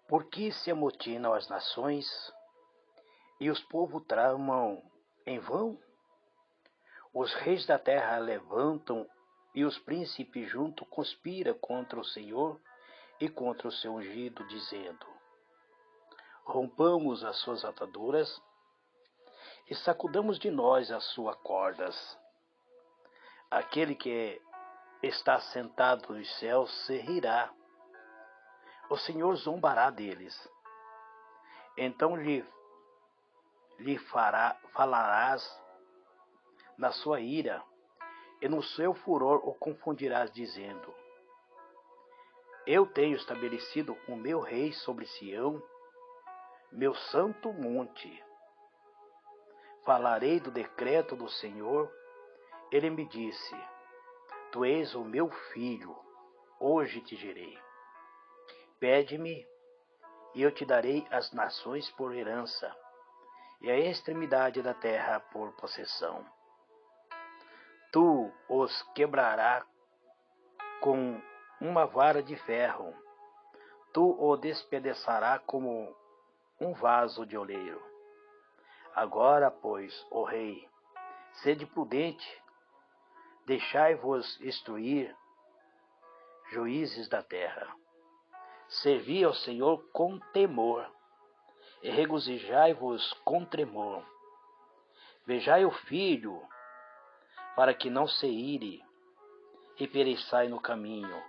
Por que se amotinam as nações e os povos tramam em vão? Os reis da terra levantam e os príncipes junto conspiram contra o Senhor e contra o seu ungido, dizendo: rompamos as suas ataduras e sacudamos de nós as suas cordas. Aquele que está sentado nos céus se rirá. O Senhor zombará deles. Então lhe falarás na sua ira, e no seu furor o confundirás, dizendo: eu tenho estabelecido o meu rei sobre Sião, meu santo monte. Falarei do decreto do Senhor. Ele me disse: tu és o meu filho, hoje te gerei. Pede-me, e eu te darei as nações por herança, e a extremidade da terra por possessão. Tu os quebrarás com uma vara de ferro, tu o despedaçarás como um vaso de oleiro. Agora, pois, ó rei, sede prudente, deixai-vos instruir, juízes da terra. Servi ao Senhor com temor, e regozijai-vos com tremor. Vejai o filho, para que não se ire, e pereçai no caminho,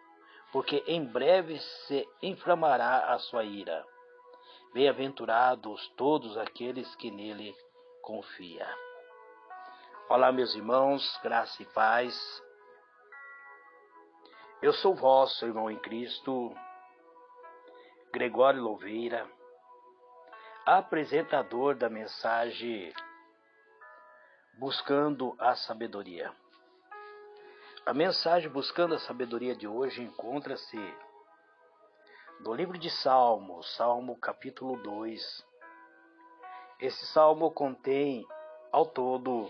porque em breve se inflamará a sua ira. Bem-aventurados todos aqueles que nele confiam. Olá, meus irmãos, graça e paz. Eu sou vosso irmão em Cristo, Gregório Louveira, apresentador da mensagem Buscando a Sabedoria. A mensagem Buscando a Sabedoria de hoje encontra-se no livro de Salmos, Salmo capítulo 2. Esse salmo contém ao todo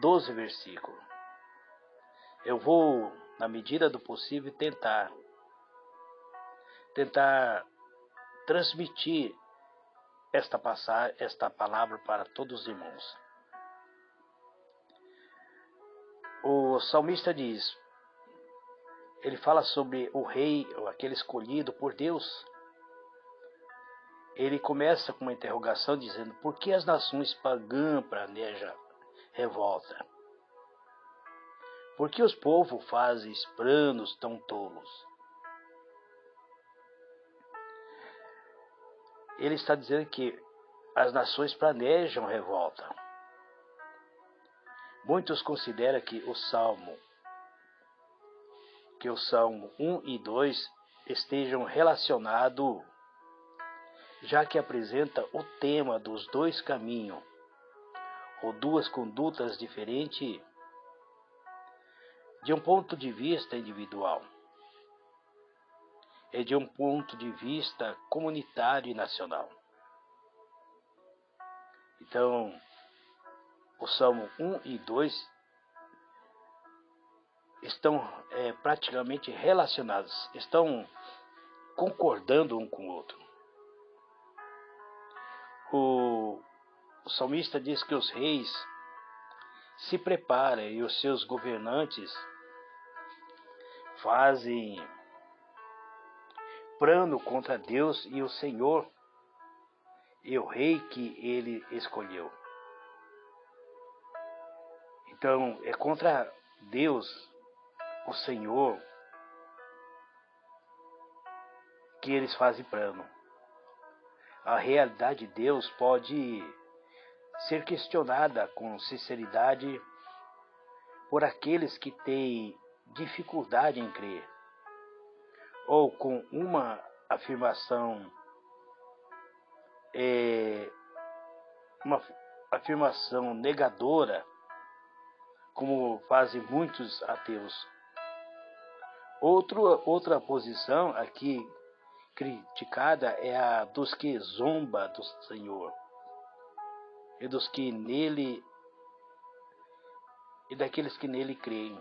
12 versículos. Eu vou, na medida do possível, tentar transmitir esta palavra para todos os irmãos. O salmista diz, ele fala sobre o rei, ou aquele escolhido por Deus. Ele começa com uma interrogação dizendo: por que as nações pagãs planejam revolta? Por que os povos fazem planos tão tolos? Ele está dizendo que as nações planejam revolta. Muitos consideram que o Salmo 1 e 2 estejam relacionados, já que apresenta o tema dos dois caminhos, ou duas condutas diferentes, de um ponto de vista individual e de um ponto de vista comunitário e nacional. Então, o Salmo 1 e 2 estão praticamente relacionados, estão concordando um com o outro. O salmista diz que os reis se preparam e os seus governantes fazem plano contra Deus e o Senhor e o rei que ele escolheu. Então, é contra Deus, o Senhor, que eles fazem plano. A realidade de Deus pode ser questionada com sinceridade por aqueles que têm dificuldade em crer, ou com uma afirmação negadora, como fazem muitos ateus. Outra posição aqui criticada é a dos que zomba do Senhor e dos que nele e daqueles que nele creem.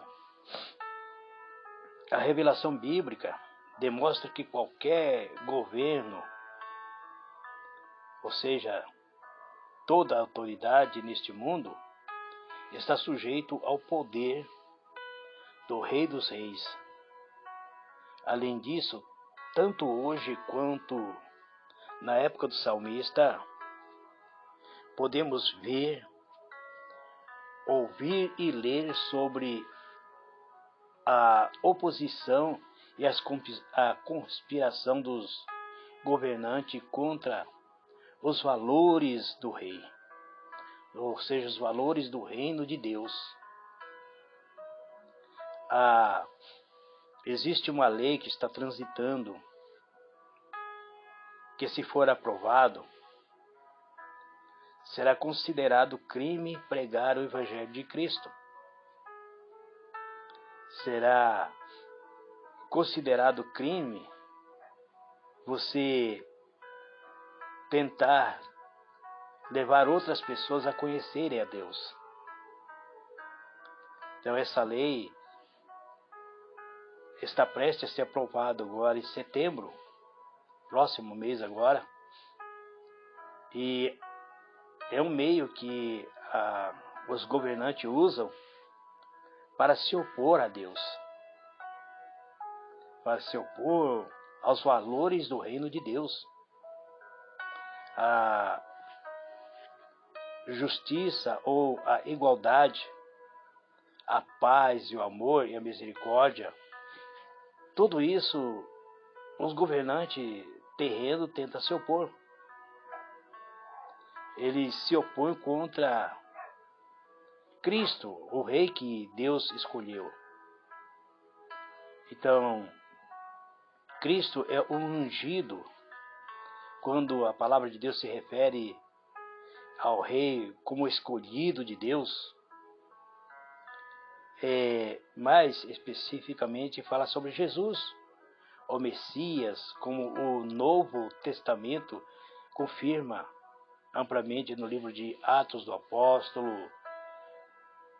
A revelação bíblica demonstra que qualquer governo, ou seja, toda autoridade neste mundo, está sujeito ao poder do Rei dos Reis. Além disso, tanto hoje quanto na época do salmista, podemos ver, ouvir e ler sobre a oposição e a conspiração dos governantes contra os valores do rei, ou seja, os valores do reino de Deus. Existe uma lei que está transitando, que se for aprovado, será considerado crime pregar o Evangelho de Cristo. Será considerado crime você tentar levar outras pessoas a conhecerem a Deus. Então essa lei está prestes a ser aprovada agora em setembro, próximo mês agora, e é um meio que os governantes usam para se opor a Deus, para se opor aos valores do reino de Deus. A justiça ou a igualdade, a paz e o amor e a misericórdia, tudo isso os governantes terrenos tentam se opor. Eles se opõem contra Cristo, o rei que Deus escolheu. Então, Cristo é o ungido. Quando a palavra de Deus se refere ao rei como escolhido de Deus, mais especificamente fala sobre Jesus, o Messias, como o Novo Testamento confirma amplamente no livro de Atos do Apóstolo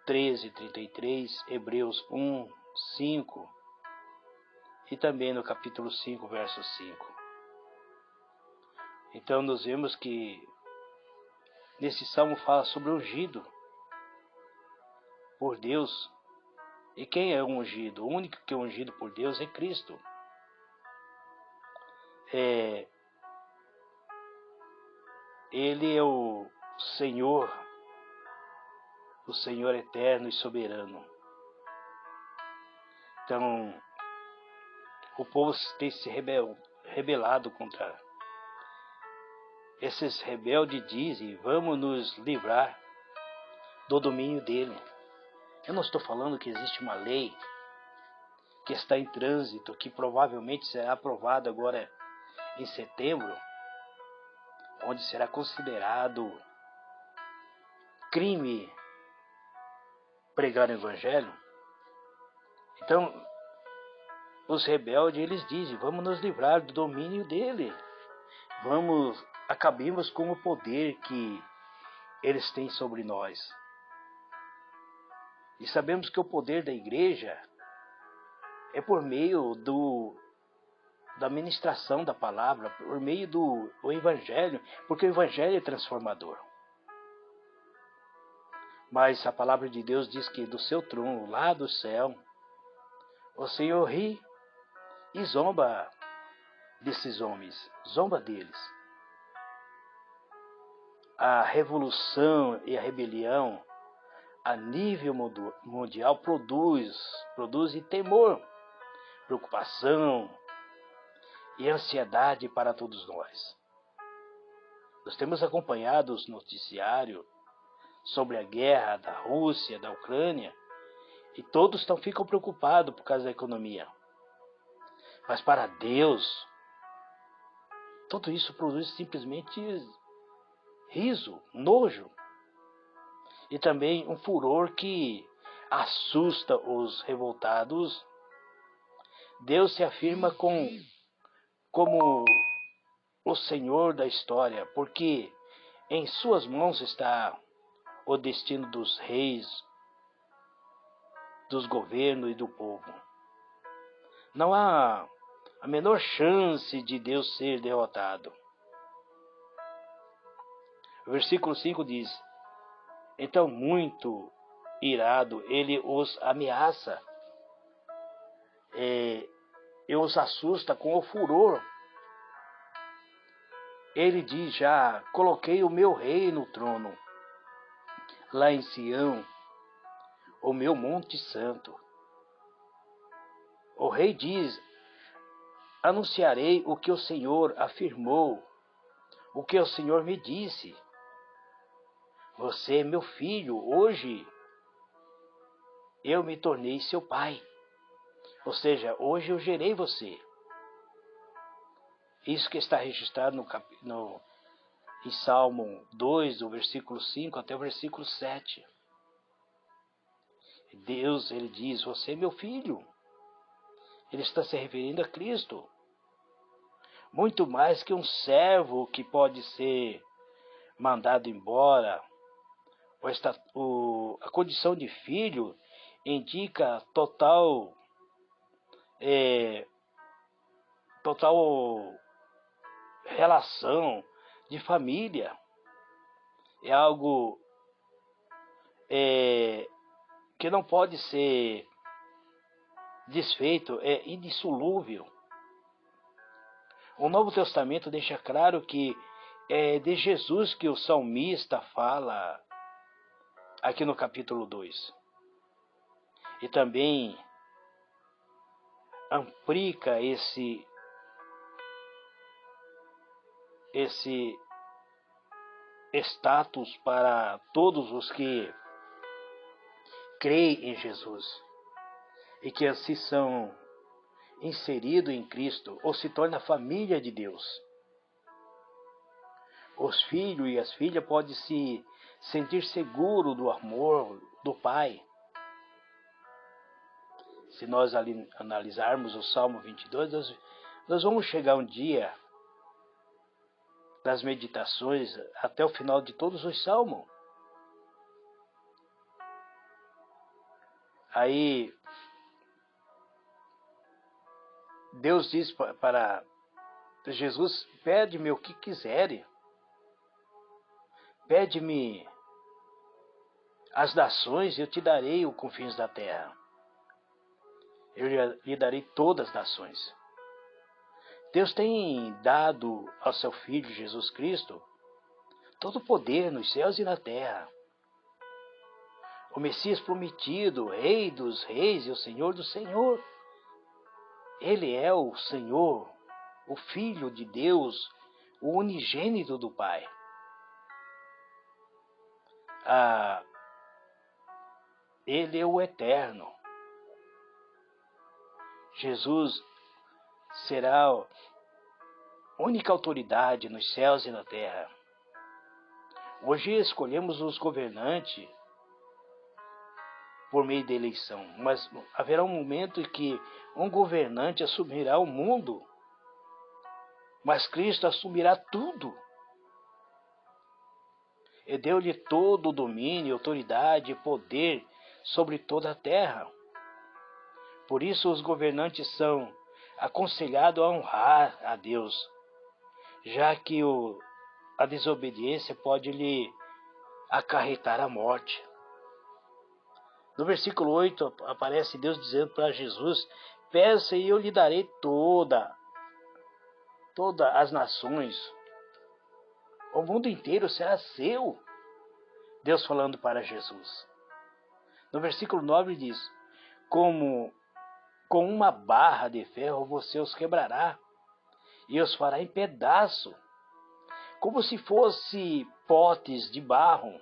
13:33, Hebreus 1:5 e também no capítulo 5, verso 5. Então nós vemos que nesse salmo fala sobre o ungido por Deus. E quem é o ungido? O único que é ungido por Deus é Cristo. Ele é o Senhor eterno e soberano. Então, o povo tem se rebelado contra esses rebeldes. Dizem: vamos nos livrar do domínio dele. Eu não estou falando que existe uma lei que está em trânsito, que provavelmente será aprovada agora em setembro, onde será considerado crime pregar o Evangelho. Então, os rebeldes, eles dizem: vamos nos livrar do domínio dele. Acabemos com o poder que eles têm sobre nós. E sabemos que o poder da igreja é por meio da ministração da palavra, por meio do Evangelho, porque o Evangelho é transformador. Mas a palavra de Deus diz que do seu trono, lá do céu, o Senhor ri e zomba desses homens, zomba deles. A revolução e a rebelião a nível mundial produz temor, preocupação e ansiedade para todos nós. Nós temos acompanhado os noticiários sobre a guerra da Rússia, da Ucrânia, e todos ficam preocupados por causa da economia. Mas para Deus, tudo isso produz simplesmente riso, nojo, e também um furor que assusta os revoltados. Deus se afirma como o Senhor da história, porque em suas mãos está o destino dos reis, dos governos e do povo. Não há a menor chance de Deus ser derrotado. O versículo 5 diz: então, muito irado, ele os ameaça, e os assusta com o furor. Ele diz: já coloquei o meu rei no trono, lá em Sião, o meu monte santo. O rei diz: anunciarei o que o Senhor afirmou, o que o Senhor me disse. Você é meu filho, hoje eu me tornei seu pai. Ou seja, hoje eu gerei você. Isso que está registrado em Salmo 2, do versículo 5 até o versículo 7. Deus, ele diz: você é meu filho. Ele está se referindo a Cristo. Muito mais que um servo que pode ser mandado embora. A condição de filho indica total relação de família. É algo que não pode ser desfeito, é indissolúvel. O Novo Testamento deixa claro que é de Jesus que o salmista fala aqui no capítulo 2. E também aplica esse status para todos os que creem em Jesus e que assim são inseridos em Cristo ou se tornam a família de Deus. Os filhos e as filhas podem se sentir seguros do amor do Pai. Se nós analisarmos o Salmo 22, nós vamos chegar um dia das meditações até o final de todos os salmos. Aí Deus diz para Jesus: pede-me o que quiser. Pede-me as nações e eu te darei os confins da terra. Eu lhe darei todas as nações. Deus tem dado ao seu Filho Jesus Cristo todo o poder nos céus e na terra. O Messias prometido, Rei dos reis e o Senhor do Senhor. Ele é o Senhor, o Filho de Deus, o unigênito do Pai. Ele é o eterno. Jesus será a única autoridade nos céus e na terra. Hoje escolhemos os governantes por meio da eleição, mas haverá um momento em que um governante assumirá o mundo, mas Cristo assumirá tudo. E deu-lhe todo o domínio, autoridade e poder sobre toda a terra. Por isso os governantes são aconselhados a honrar a Deus, já que a desobediência pode lhe acarretar a morte. No versículo 8 aparece Deus dizendo para Jesus: peça e eu lhe darei todas as nações. O mundo inteiro será seu. Deus falando para Jesus. No versículo 9 diz: com uma barra de ferro você os quebrará e os fará em pedaço, como se fosse potes de barro,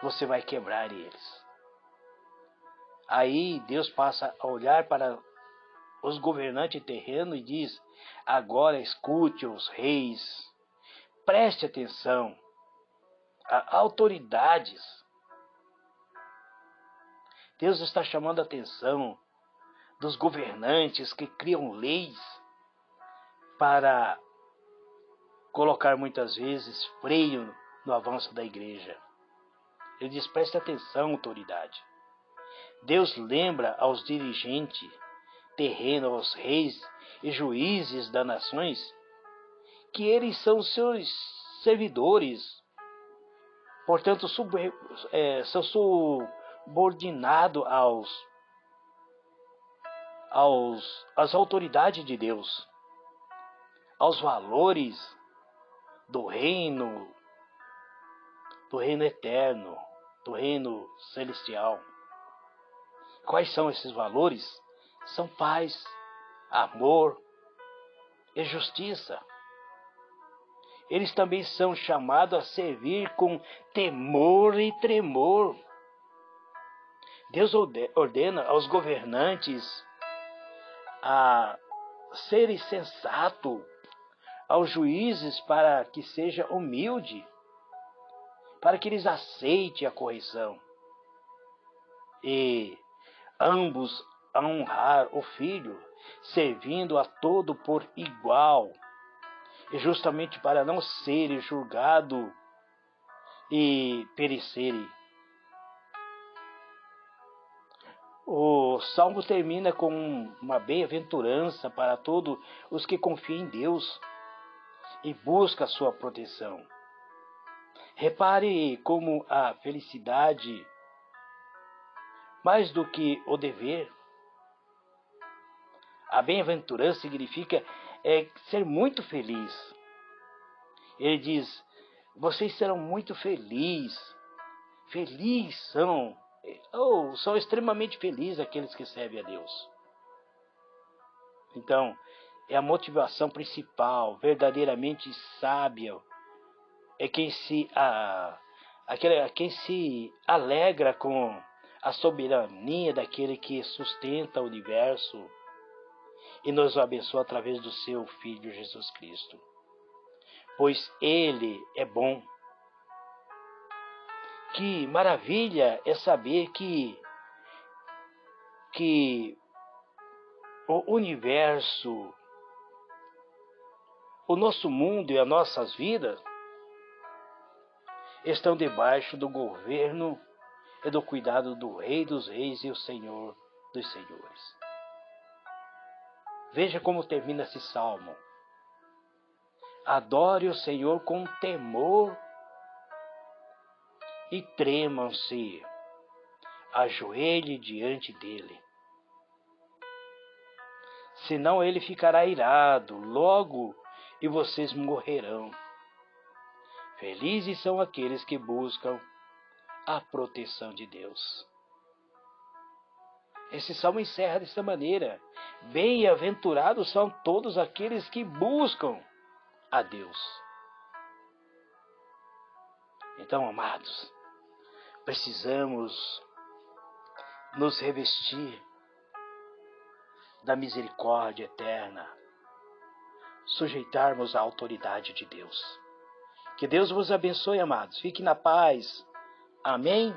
você vai quebrar eles. Aí Deus passa a olhar para os governantes terrenos e diz: agora escute os reis, preste atenção, a autoridades. Deus está chamando a atenção dos governantes que criam leis para colocar muitas vezes freio no avanço da igreja. Ele diz: preste atenção, autoridade. Deus lembra aos dirigentes terreno aos reis e juízes das nações, que eles são seus servidores, portanto são subordinados às autoridades de Deus, aos valores do reino eterno, do reino celestial. Quais são esses valores? São paz, amor e justiça. Eles também são chamados a servir com temor e tremor. Deus ordena aos governantes a serem sensatos, aos juízes para que seja humilde, para que eles aceitem a correção. E ambos a honrar o Filho, servindo a todo por igual, e justamente para não serem julgados e perecerem. O Salmo termina com uma bem-aventurança para todos os que confiam em Deus e buscam a sua proteção. Repare como a felicidade, mais do que o dever, a bem-aventurança significa ser muito feliz. Ele diz: vocês serão muito felizes. Felizes são extremamente felizes aqueles que servem a Deus. Então, é a motivação principal, verdadeiramente sábia, é quem se alegra com a soberania daquele que sustenta o universo e nos abençoa através do seu Filho Jesus Cristo. Pois Ele é bom. Que maravilha é saber que o universo, o nosso mundo e as nossas vidas estão debaixo do governo e do cuidado do Rei dos Reis e o Senhor dos Senhores. Veja como termina esse salmo. Adore o Senhor com temor e tremam-se, ajoelhe diante dele. Senão ele ficará irado logo e vocês morrerão. Felizes são aqueles que buscam a proteção de Deus. Esse salmo encerra dessa maneira. Bem-aventurados são todos aqueles que buscam a Deus. Então, amados, precisamos nos revestir da misericórdia eterna, sujeitarmos à autoridade de Deus. Que Deus vos abençoe, amados. Fique na paz. Amém.